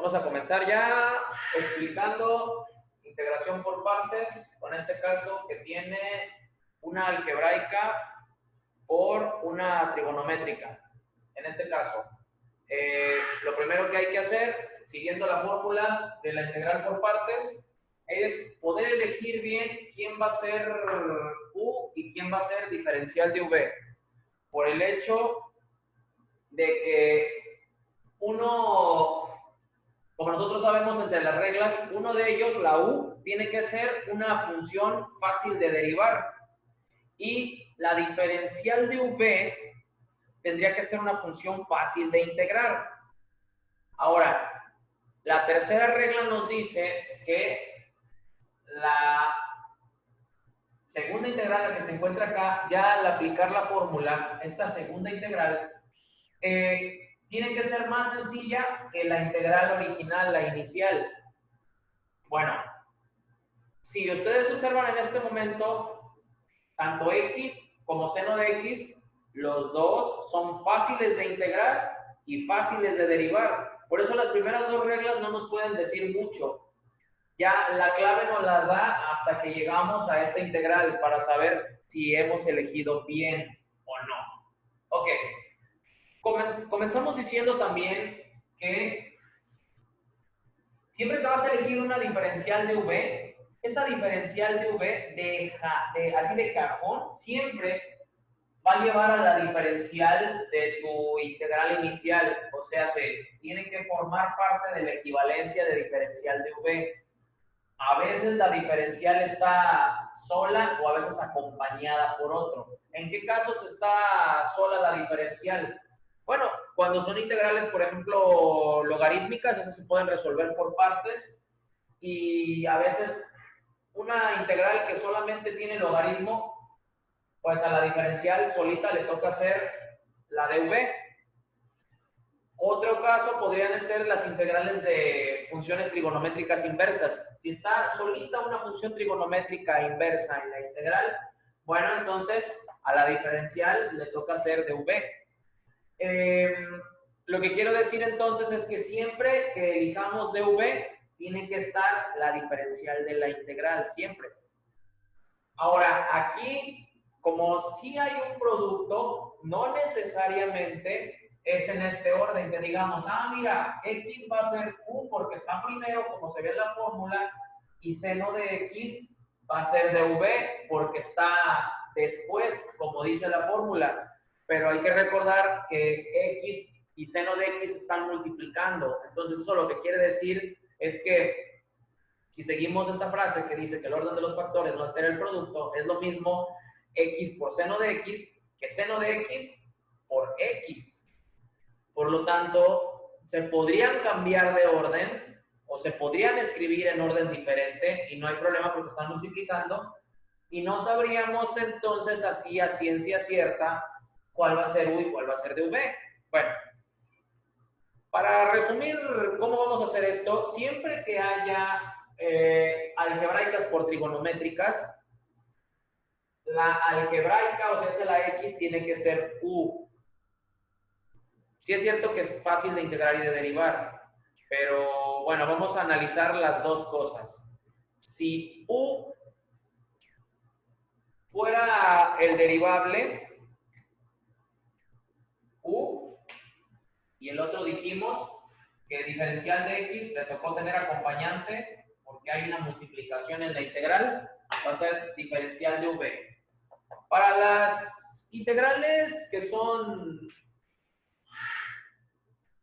Vamos a comenzar ya explicando integración por partes, con este caso que tiene una algebraica por una trigonométrica. En este caso, lo primero que hay que hacer, siguiendo la fórmula de la integral por partes, es poder elegir bien quién va a ser u y quién va a ser diferencial de v. Por el hecho de que uno, como nosotros sabemos entre las reglas, uno de ellos, la u, tiene que ser una función fácil de derivar. Y la diferencial de v tendría que ser una función fácil de integrar. Ahora, la tercera regla nos dice que la segunda integral, la que se encuentra acá, ya al aplicar la fórmula, esta segunda integral, tiene que ser más sencilla que la integral original, la inicial. Bueno, si ustedes observan en este momento, tanto x como seno de x, los dos son fáciles de integrar y fáciles de derivar. Por eso las primeras dos reglas no nos pueden decir mucho. Ya la clave nos la da hasta que llegamos a esta integral para saber si hemos elegido bien o no. Ok. Comenzamos diciendo también que siempre que vas a elegir una diferencial de v, esa diferencial de v, así de cajón, siempre va a llevar a la diferencial de tu integral inicial. O sea, tiene que formar parte de la equivalencia de diferencial de v. A veces la diferencial está sola o a veces acompañada por otro. ¿En qué casos está sola la diferencial? Bueno, cuando son integrales, por ejemplo, logarítmicas, esas se pueden resolver por partes, y a veces una integral que solamente tiene logaritmo, pues a la diferencial solita le toca hacer la de v. Otro caso podrían ser las integrales de funciones trigonométricas inversas. Si está solita una función trigonométrica inversa en la integral, bueno, entonces a la diferencial le toca hacer de v. Lo que quiero decir entonces es que siempre que elijamos dv, tiene que estar la diferencial de la integral, siempre. Ahora, aquí, como si hay un producto, no necesariamente es en este orden, que digamos, mira, x va a ser u porque está primero, como se ve en la fórmula, y seno de x va a ser dv porque está después, como dice la fórmula. Pero hay que recordar que x y seno de x están multiplicando. Entonces eso lo que quiere decir es que si seguimos esta frase que dice que el orden de los factores no altera el producto, es lo mismo x por seno de x que seno de x por x. Por lo tanto, se podrían cambiar de orden o se podrían escribir en orden diferente y no hay problema porque están multiplicando, y no sabríamos entonces así a ciencia cierta cuál va a ser u y cuál va a ser dv. Bueno, para resumir cómo vamos a hacer esto, siempre que haya algebraicas por trigonométricas, la algebraica, o sea, la x, tiene que ser u. Sí es cierto que es fácil de integrar y de derivar, pero bueno, vamos a analizar las dos cosas. Si u fuera el derivable, u, y el otro dijimos que diferencial de x le tocó tener acompañante porque hay una multiplicación en la integral, va a ser diferencial de v. Para las integrales que son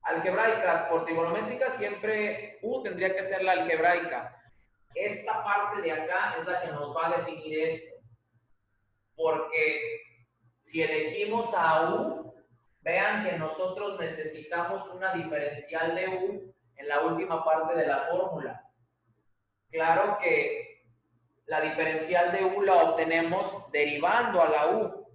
algebraicas por trigonométricas, siempre u tendría que ser la algebraica. Esta parte de acá es la que nos va a definir esto. Porque si elegimos a u, vean que nosotros necesitamos una diferencial de u en la última parte de la fórmula. Claro que la diferencial de u la obtenemos derivando a la u.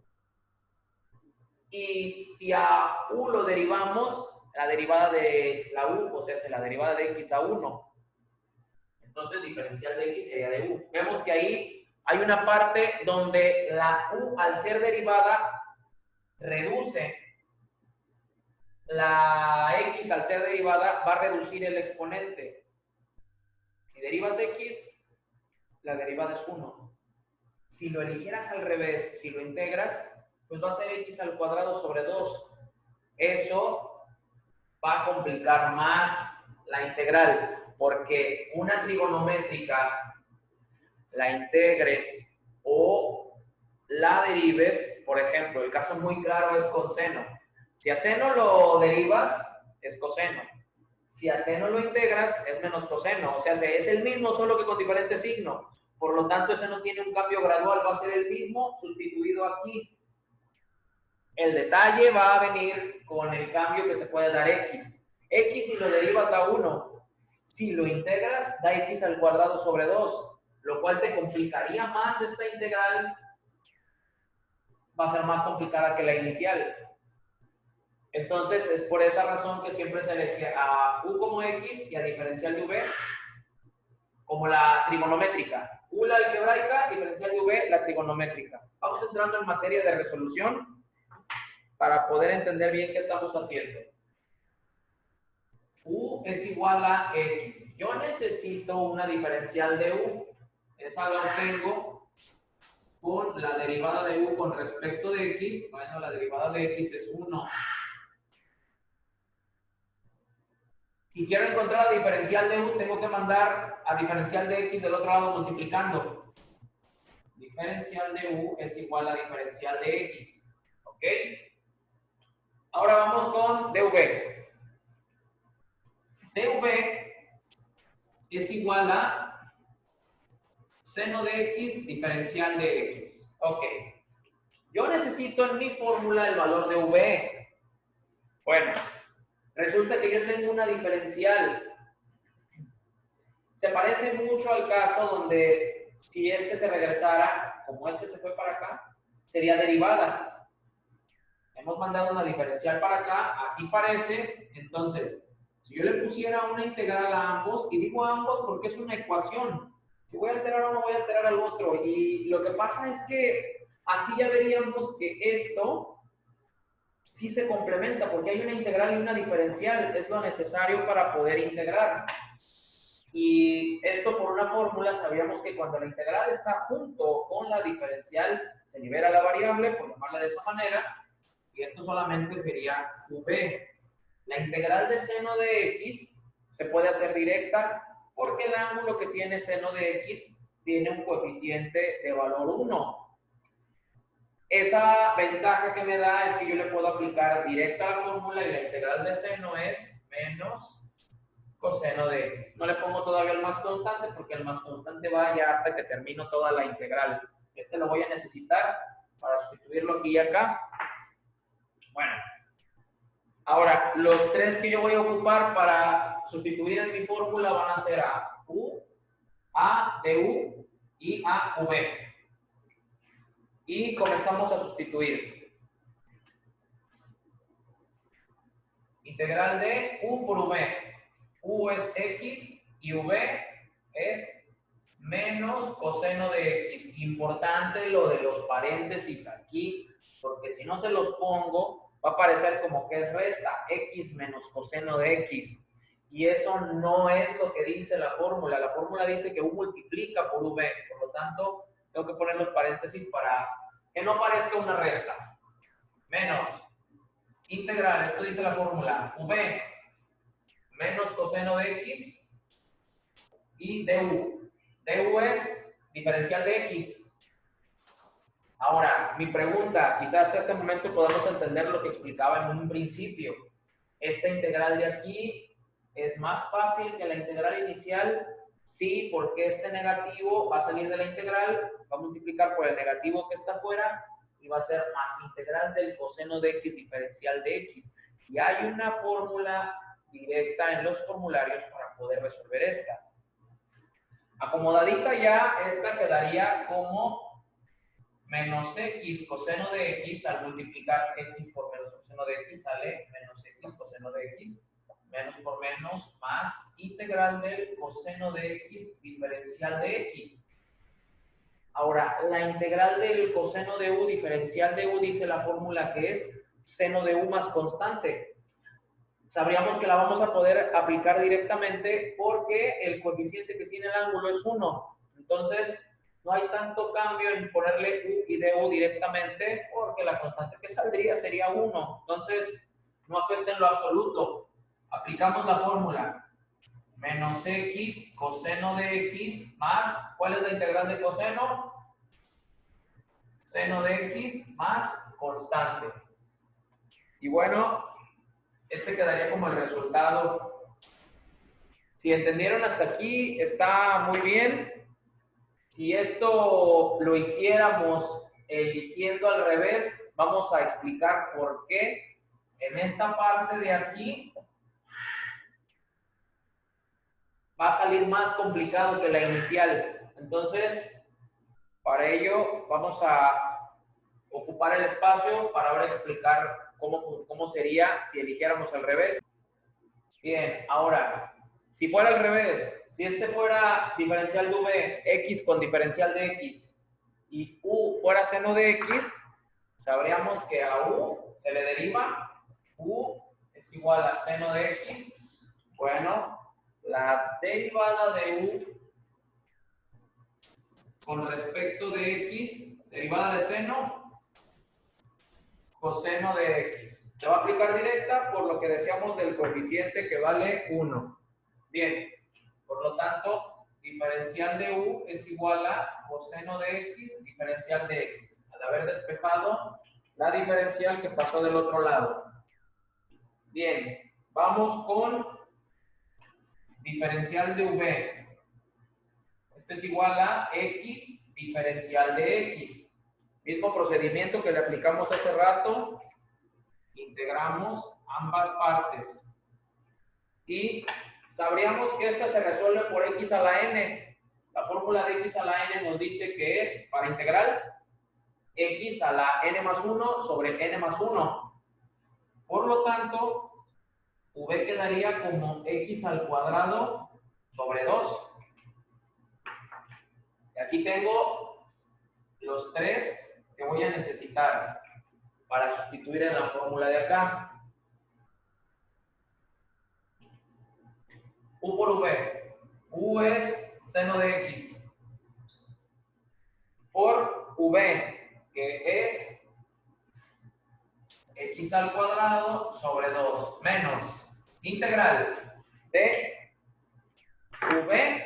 Y si a u lo derivamos, la derivada de la u, o sea, la derivada de x a 1. Entonces, diferencial de x sería de u. Vemos que ahí hay una parte donde la u, al ser derivada, reduce. la x al ser derivada va a reducir el exponente. Si derivas x, la derivada es 1. Si lo eligieras al revés, si lo integras, pues va a ser x al cuadrado sobre 2. Eso va a complicar más la integral, porque una trigonométrica la integres o la derives. Por ejemplo, el caso muy claro es con seno. Si a seno lo derivas, es coseno. Si a seno lo integras, es menos coseno. O sea, es el mismo, solo que con diferente signo. Por lo tanto, ese no tiene un cambio gradual, va a ser el mismo sustituido aquí. El detalle va a venir con el cambio que te puede dar x. X si lo derivas da 1. Si lo integras, da x al cuadrado sobre 2, lo cual te complicaría más esta integral. Va a ser más complicada que la inicial. Entonces, es por esa razón que siempre se elige a u como x y a diferencial de v como la trigonométrica. U la algebraica, diferencial de v la trigonométrica. Vamos entrando en materia de resolución para poder entender bien qué estamos haciendo. U es igual a x. Yo necesito una diferencial de u. Esa la obtengo con la derivada de u con respecto de x. Bueno, la derivada de x es 1. Si quiero encontrar la diferencial de u, tengo que mandar a diferencial de x del otro lado multiplicando. Diferencial de u es igual a diferencial de x. ¿Ok? Ahora vamos con dv. dv es igual a seno de x diferencial de x. Ok. Yo necesito en mi fórmula el valor de v. Bueno, resulta que yo tengo una diferencial. Se parece mucho al caso donde si este se regresara, como este se fue para acá, sería derivada. Hemos mandado una diferencial para acá, así parece. Entonces, si yo le pusiera una integral a ambos, y digo a ambos porque es una ecuación, si voy a alterar a uno, voy a alterar al otro. Y lo que pasa es que así ya veríamos que esto sí se complementa, porque hay una integral y una diferencial, es lo necesario para poder integrar. Y esto por una fórmula sabíamos que cuando la integral está junto con la diferencial, se libera la variable, por llamarla de esa manera, y esto solamente sería v. La integral de seno de x se puede hacer directa porque el ángulo que tiene seno de x tiene un coeficiente de valor 1. Esa ventaja que me da es que yo le puedo aplicar directa a la fórmula y la integral de seno es menos coseno de x. No le pongo todavía el más constante porque el más constante va ya hasta que termino toda la integral. Este lo voy a necesitar para sustituirlo aquí y acá. Bueno, ahora los tres que yo voy a ocupar para sustituir en mi fórmula van a ser a u, a de u y a v. Y comenzamos a sustituir. Integral de u por v. U es x y v es menos coseno de x. Importante lo de los paréntesis aquí, porque si no se los pongo, va a parecer como que es resta, x menos coseno de x. Y eso no es lo que dice la fórmula. La fórmula dice que u multiplica por v. Por lo tanto, tengo que poner los paréntesis para que no parezca una resta. Menos integral, esto dice la fórmula, v menos coseno de x y du. Du es diferencial de x. Ahora, mi pregunta, quizás hasta este momento podamos entender lo que explicaba en un principio. Esta integral de aquí es más fácil que la integral inicial. Sí, porque este negativo va a salir de la integral, va a multiplicar por el negativo que está afuera y va a ser más integral del coseno de x diferencial de x. Y hay una fórmula directa en los formularios para poder resolver esta. Acomodadita ya, esta quedaría como menos x coseno de x al multiplicar x por menos coseno de x sale menos x coseno de x. Menos por menos más integral del coseno de x diferencial de x. Ahora, la integral del coseno de u diferencial de u dice la fórmula que es seno de u más constante. sabríamos que la vamos a poder aplicar directamente porque el coeficiente que tiene el ángulo es 1. Entonces, no hay tanto cambio en ponerle u y du directamente porque la constante que saldría sería 1. Entonces, no afecta en lo absoluto. Aplicamos la fórmula. Menos x coseno de x más, ¿cuál es la integral de coseno? Seno de x más constante. Y bueno, este quedaría como el resultado. Si entendieron hasta aquí, está muy bien. Si esto lo hiciéramos eligiendo al revés, vamos a explicar por qué. En esta parte de aquí va a salir más complicado que la inicial. Entonces, para ello vamos a ocupar el espacio para ahora explicar cómo sería si eligiéramos al revés. Bien, ahora, si fuera al revés, si este fuera diferencial de v, x con diferencial de x, y u fuera seno de x, sabríamos que a u se le deriva, u es igual a seno de x. Bueno, la derivada de u con respecto de x, derivada de seno, coseno de x. Se va a aplicar directa por lo que decíamos del coeficiente que vale 1. Bien, por lo tanto, diferencial de u es igual a coseno de x, diferencial de x. Al haber despejado la diferencial que pasó del otro lado. Bien, vamos con diferencial de v. Este es igual a x diferencial de x. Mismo procedimiento que le aplicamos hace rato. Integramos ambas partes. Y sabríamos que esta se resuelve por x a la n. La fórmula de x a la n nos dice que es, para integral, x a la n más 1 sobre n más 1. Por lo tanto, v quedaría como x al cuadrado sobre 2. Y aquí tengo los 3 que voy a necesitar para sustituir en la fórmula de acá. U por v. U es seno de x. Por v, que es x al cuadrado sobre 2 menos integral de v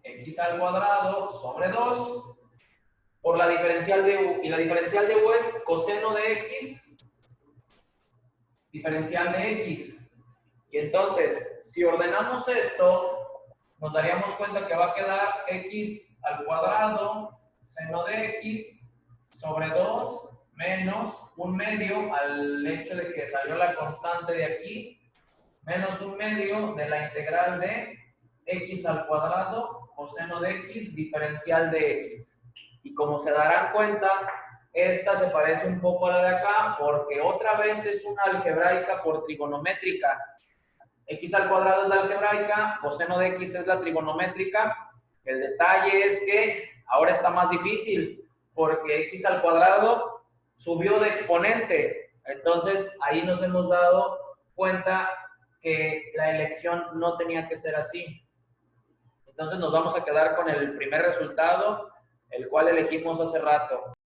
x al cuadrado sobre 2 por la diferencial de u. Y la diferencial de u es coseno de x diferencial de x. Y entonces, si ordenamos esto, nos daríamos cuenta que va a quedar x al cuadrado seno de x sobre 2 menos 1/2 al hecho de que salió la constante de aquí, menos 1/2 de la integral de x al cuadrado coseno de x diferencial de x. Y como se darán cuenta, esta se parece un poco a la de acá porque otra vez es una algebraica por trigonométrica. X al cuadrado es la algebraica, coseno de x es la trigonométrica. El detalle es que ahora está más difícil porque x al cuadrado subió de exponente. Entonces ahí nos hemos dado cuenta que la elección no tenía que ser así. Entonces nos vamos a quedar con el primer resultado, el cual elegimos hace rato.